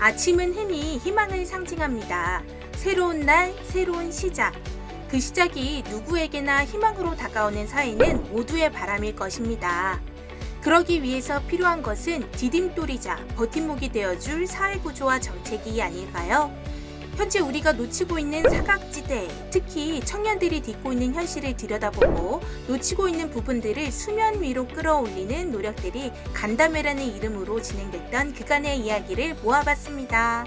아침은 흔히 희망을 상징합니다. 새로운 날, 새로운 시작. 그 시작이 누구에게나 희망으로 다가오는 사회는 모두의 바람일 것입니다. 그러기 위해서 필요한 것은 디딤돌이자 버팀목이 되어줄 사회구조와 정책이 아닐까요? 현재 우리가 놓치고 있는 사각지대, 특히 청년들이 딛고 있는 현실을 들여다보고 놓치고 있는 부분들을 수면 위로 끌어올리는 노력들이 간담회라는 이름으로 진행됐던 그간의 이야기를 모아봤습니다.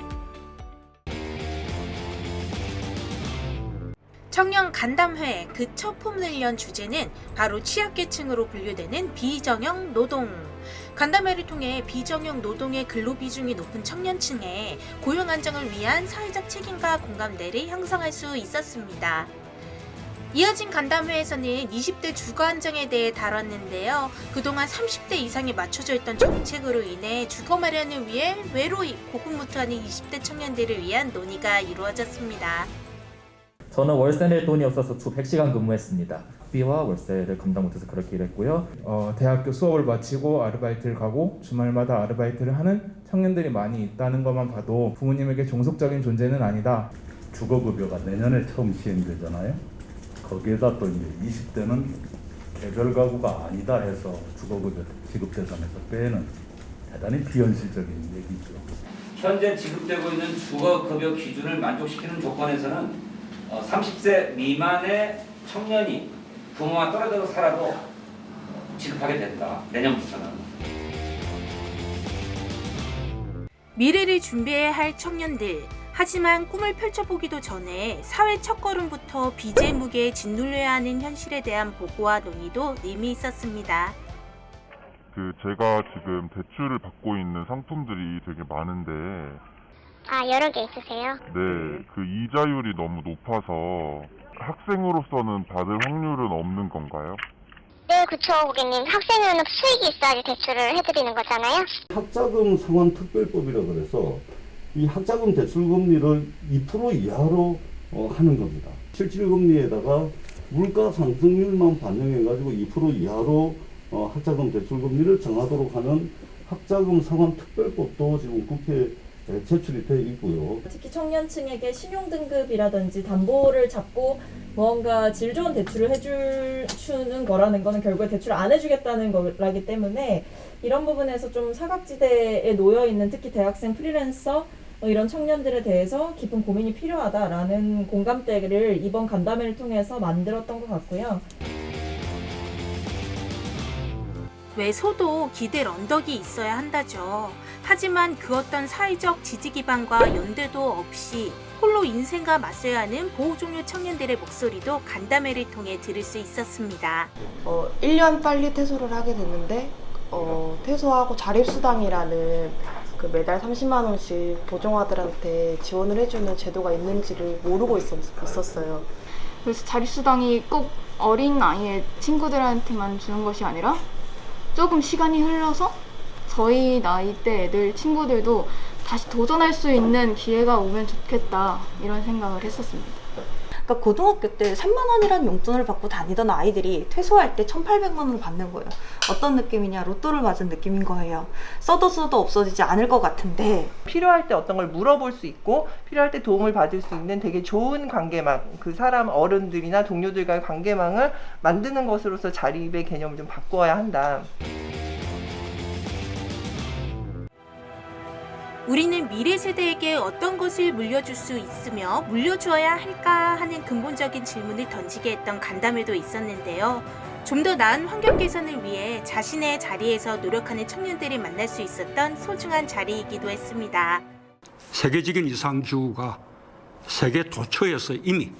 청년 간담회 그 첫 품을 연 주제는 바로 취약계층으로 분류되는 비정형 노동. 간담회를 통해 비정형 노동의 근로 비중이 높은 청년층의 고용 안정을 위한 사회적 책임과 공감대를 형성할 수 있었습니다. 이어진 간담회에서는 20대 주거 안정에 대해 다뤘는데요. 그동안 30대 이상에 맞춰져 있던 정책으로 인해 주거 마련을 위해 외로이 고군분투하는 20대 청년들을 위한 논의가 이루어졌습니다. 저는 월세 낼 돈이 없어서 주 100시간 근무했습니다. 학비와 월세를 감당 못해서 그렇게 일했고요. 대학교 수업을 마치고 아르바이트를 가고 주말마다 아르바이트를 하는 청년들이 많이 있다는 것만 봐도 부모님에게 종속적인 존재는 아니다. 주거급여가 내년에 처음 시행되잖아요. 거기에다 또 이제 20대는 개별 가구가 아니다 해서 주거급여 지급 대상에서 빼는 대단히 비현실적인 얘기죠. 현재 지급되고 있는 주거급여 기준을 만족시키는 조건에서는 30세 미만의 청년이 부모와 떨어져서 살아도 지급하게 된다. 내년부터는. 미래를 준비해야 할 청년들. 하지만 꿈을 펼쳐보기도 전에 사회 첫걸음부터 빚의 무게에 짓눌려야 하는 현실에 대한 보고와 논의도 의미 있었습니다. 제가 지금 대출을 받고 있는 상품들이 되게 많은데 여러 개 있으세요? 네, 그 이자율이 너무 높아서 학생으로서는 받을 확률은 없는 건가요? 네, 그쵸, 고객님. 학생은 수익이 있어야지 대출을 해드리는 거잖아요. 학자금 상환 특별법이라 그래서 이 학자금 대출 금리를 2% 이하로 하는 겁니다. 실질금리에다가 물가 상승률만 반영해가지고 2% 이하로 학자금 대출 금리를 정하도록 하는 학자금 상환 특별법도 지금 국회에 제출이 되어 있고요. 특히 청년층에게 신용등급이라든지 담보를 잡고 무언가 질 좋은 대출을 해주는 거라는 거는 결국에 대출 안 해주겠다는 거라기 때문에 이런 부분에서 좀 사각지대에 놓여있는 특히 대학생 프리랜서 이런 청년들에 대해서 깊은 고민이 필요하다라는 공감대를 이번 간담회를 통해서 만들었던 것 같고요. 외소도 기댈 언덕이 있어야 한다죠. 하지만 그 어떤 사회적 지지 기반과 연대도 없이 홀로 인생과 맞서야 하는 보호종료 청년들의 목소리도 간담회를 통해 들을 수 있었습니다. 1년 빨리 퇴소를 하게 됐는데 퇴소하고 자립수당이라는 그 매달 30만 원씩 보종아들한테 지원을 해주는 제도가 있는지를 모르고 있었어요. 그래서 자립수당이 꼭 어린 아이의 친구들한테만 주는 것이 아니라 조금 시간이 흘러서 저희 나이대 애들 친구들도 다시 도전할 수 있는 기회가 오면 좋겠다 이런 생각을 했었습니다. 그러니까 고등학교 때 3만 원이라는 용돈을 받고 다니던 아이들이 퇴소할 때 1,800만 원을 받는 거예요. 어떤 느낌이냐? 로또를 맞은 느낌인 거예요. 써도 없어지지 않을 것 같은데 필요할 때 어떤 걸 물어볼 수 있고 필요할 때 도움을 받을 수 있는 되게 좋은 관계망, 그 사람 어른들이나 동료들과의 관계망을 만드는 것으로서 자립의 개념을 좀 바꿔야 한다. 우리는 미래 세대에게 어떤 것을 물려줄 수 있으며 물려주어야 할까 하는 근본적인 질문을 던지게 했던 간담회도 있었는데요. 좀 더 나은 환경 개선을 위해 자신의 자리에서 노력하는 청년들을 만날 수 있었던 소중한 자리이기도 했습니다. 세계적인 이상기후가 세계 도처에서 이미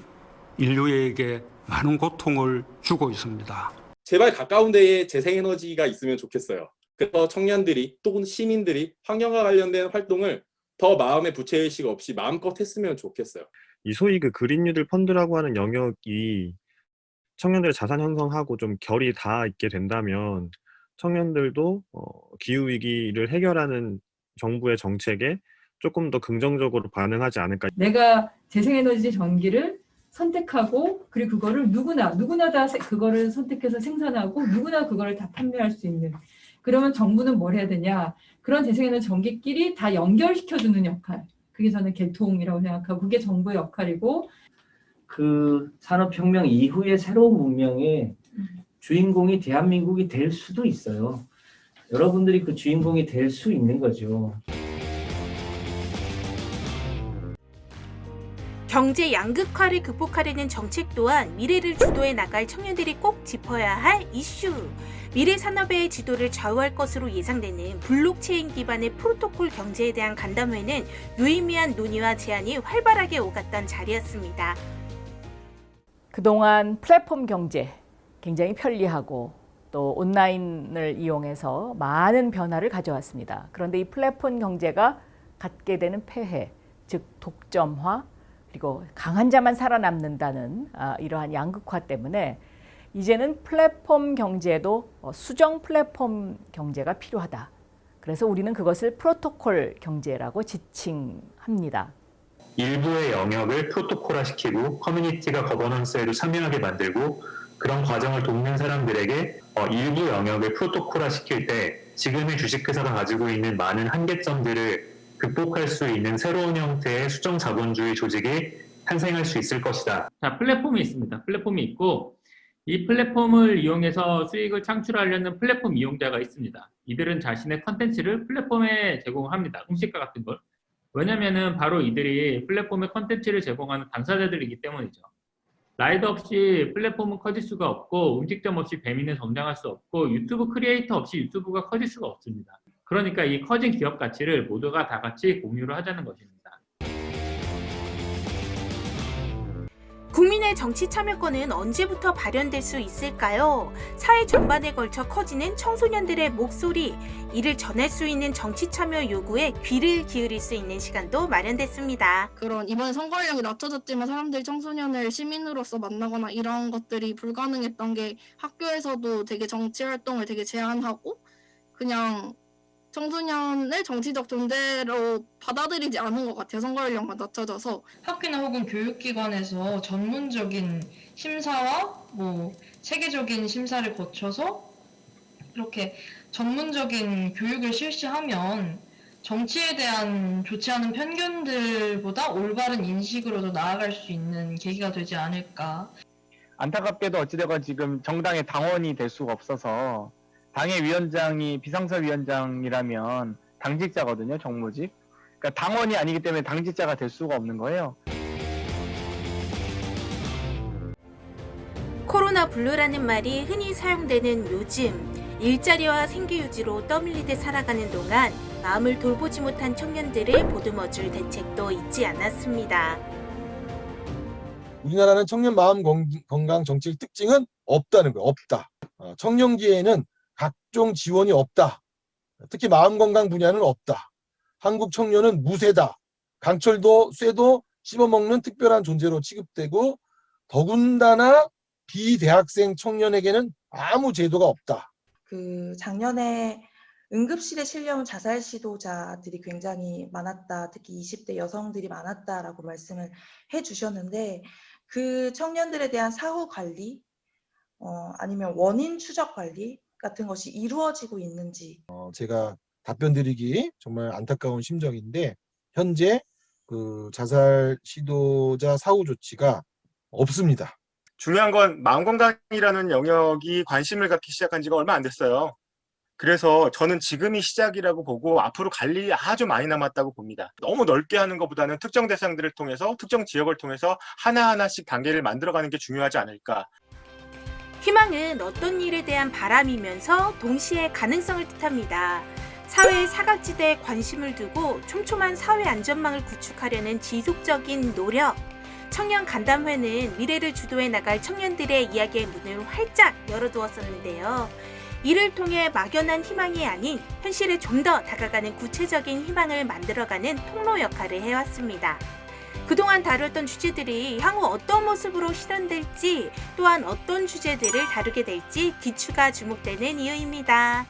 인류에게 많은 고통을 주고 있습니다. 제발 가까운 데에 재생에너지가 있으면 좋겠어요. 그래서 청년들이 또는 시민들이 환경과 관련된 활동을 더 마음의 부채의식 없이 마음껏 했으면 좋겠어요. 이 소위 그 그린 뉴딜 펀드라고 하는 영역이 청년들의 자산 형성하고 좀 결이 닿아 있게 된다면 청년들도 기후위기를 해결하는 정부의 정책에 조금 더 긍정적으로 반응하지 않을까. 내가 재생에너지 전기를 선택하고 그리고 그거를 누구나 다 그거를 선택해서 생산하고 누구나 그거를 다 판매할 수 있는 그러면 정부는 뭘 해야 되냐? 그런 재생에너지 전기끼리 다 연결시켜주는 역할. 그게 저는 개통이라고 생각하고 그게 정부의 역할이고 그 산업혁명 이후의 새로운 문명의 주인공이 대한민국이 될 수도 있어요. 여러분들이 그 주인공이 될 수 있는 거죠. 경제 양극화를 극복하려는 정책 또한 미래를 주도해 나갈 청년들이 꼭 짚어야 할 이슈. 미래 산업의 지도를 좌우할 것으로 예상되는 블록체인 기반의 프로토콜 경제에 대한 간담회는 유의미한 논의와 제안이 활발하게 오갔던 자리였습니다. 그동안 플랫폼 경제 굉장히 편리하고 또 온라인을 이용해서 많은 변화를 가져왔습니다. 그런데 이 플랫폼 경제가 갖게 되는 폐해, 즉 독점화, 그리고 강한 자만 살아남는다는 이러한 양극화 때문에 이제는 플랫폼 경제도 수정 플랫폼 경제가 필요하다. 그래서 우리는 그것을 프로토콜 경제라고 지칭합니다. 일부의 영역을 프로토콜화시키고 커뮤니티가 거버넌스에도 참여하게 만들고 그런 과정을 돕는 사람들에게 일부 영역을 프로토콜화시킬 때 지금의 주식회사가 가지고 있는 많은 한계점들을 극복할 수 있는 새로운 형태의 수정 자본주의 조직이 탄생할 수 있을 것이다. 자, 플랫폼이 있습니다. 플랫폼이 있고 이 플랫폼을 이용해서 수익을 창출하려는 플랫폼 이용자가 있습니다. 이들은 자신의 컨텐츠를 플랫폼에 제공합니다. 음식과 같은 걸. 왜냐면은 바로 이들이 플랫폼에 컨텐츠를 제공하는 당사자들이기 때문이죠. 라이더 없이 플랫폼은 커질 수가 없고 음식점 없이 배민은 성장할 수 없고 유튜브 크리에이터 없이 유튜브가 커질 수가 없습니다. 그러니까 이 커진 기업 가치를 모두가 다 같이 공유를 하자는 것입니다. 국민의 정치 참여권은 언제부터 발현될 수 있을까요? 사회 전반에 걸쳐 커지는 청소년들의 목소리, 이를 전할 수 있는 정치 참여 요구에 귀를 기울일 수 있는 시간도 마련됐습니다. 그런 이번에 선거연령이 낮춰졌지만 사람들이 청소년을 시민으로서 만나거나 이런 것들이 불가능했던 게 학교에서도 되게 정치 활동을 되게 제한하고 그냥 청소년의 정치적 존재로 받아들이지 않은 것 같아요. 선거연령만 낮춰져서. 학교나 혹은 교육기관에서 전문적인 심사와 체계적인 심사를 거쳐서 이렇게 전문적인 교육을 실시하면 정치에 대한 좋지 않은 편견들보다 올바른 인식으로도 나아갈 수 있는 계기가 되지 않을까. 안타깝게도 어찌되건 지금 정당의 당원이 될 수가 없어서 당의 위원장이 비상설위원장이라면 당직자거든요, 정무직. 그러니까 당원이 아니기 때문에 당직자가 될 수가 없는 거예요. 코로나 블루라는 말이 흔히 사용되는 요즘, 일자리와 생계유지로 떠밀리듯 살아가는 동안 마음을 돌보지 못한 청년들을 보듬어줄 대책도 있지 않았습니다. 우리나라는 청년 마음 건강 정책 특징은 없다는 거예요. 없다. 청년기에는 각종 지원이 없다. 특히 마음건강 분야는 없다. 한국 청년은 무쇠다. 강철도 쇠도 씹어먹는 특별한 존재로 취급되고 더군다나 비대학생 청년에게는 아무 제도가 없다. 작년에 응급실에 실려온 자살 시도자들이 굉장히 많았다. 특히 20대 여성들이 많았다라고 말씀을 해주셨는데 그 청년들에 대한 사후 관리 아니면 원인 추적 관리 같은 것이 이루어지고 있는지. 제가 답변 드리기 정말 안타까운 심정인데 현재 그 자살 시도자 사후 조치가 없습니다. 중요한 건 마음건강이라는 영역이 관심을 갖기 시작한 지가 얼마 안 됐어요. 그래서 저는 지금이 시작이라고 보고 앞으로 갈 일이 아주 많이 남았다고 봅니다. 너무 넓게 하는 것보다는 특정 대상들을 통해서 특정 지역을 통해서 하나하나씩 단계를 만들어가는 게 중요하지 않을까. 희망은 어떤 일에 대한 바람이면서 동시에 가능성을 뜻합니다. 사회의 사각지대에 관심을 두고 촘촘한 사회 안전망을 구축하려는 지속적인 노력. 청년 간담회는 미래를 주도해 나갈 청년들의 이야기의 문을 활짝 열어두었었는데요. 이를 통해 막연한 희망이 아닌 현실에 좀 더 다가가는 구체적인 희망을 만들어가는 통로 역할을 해왔습니다. 그동안 다뤘던 주제들이 향후 어떤 모습으로 실현될지 또한 어떤 주제들을 다루게 될지 귀추가 주목되는 이유입니다.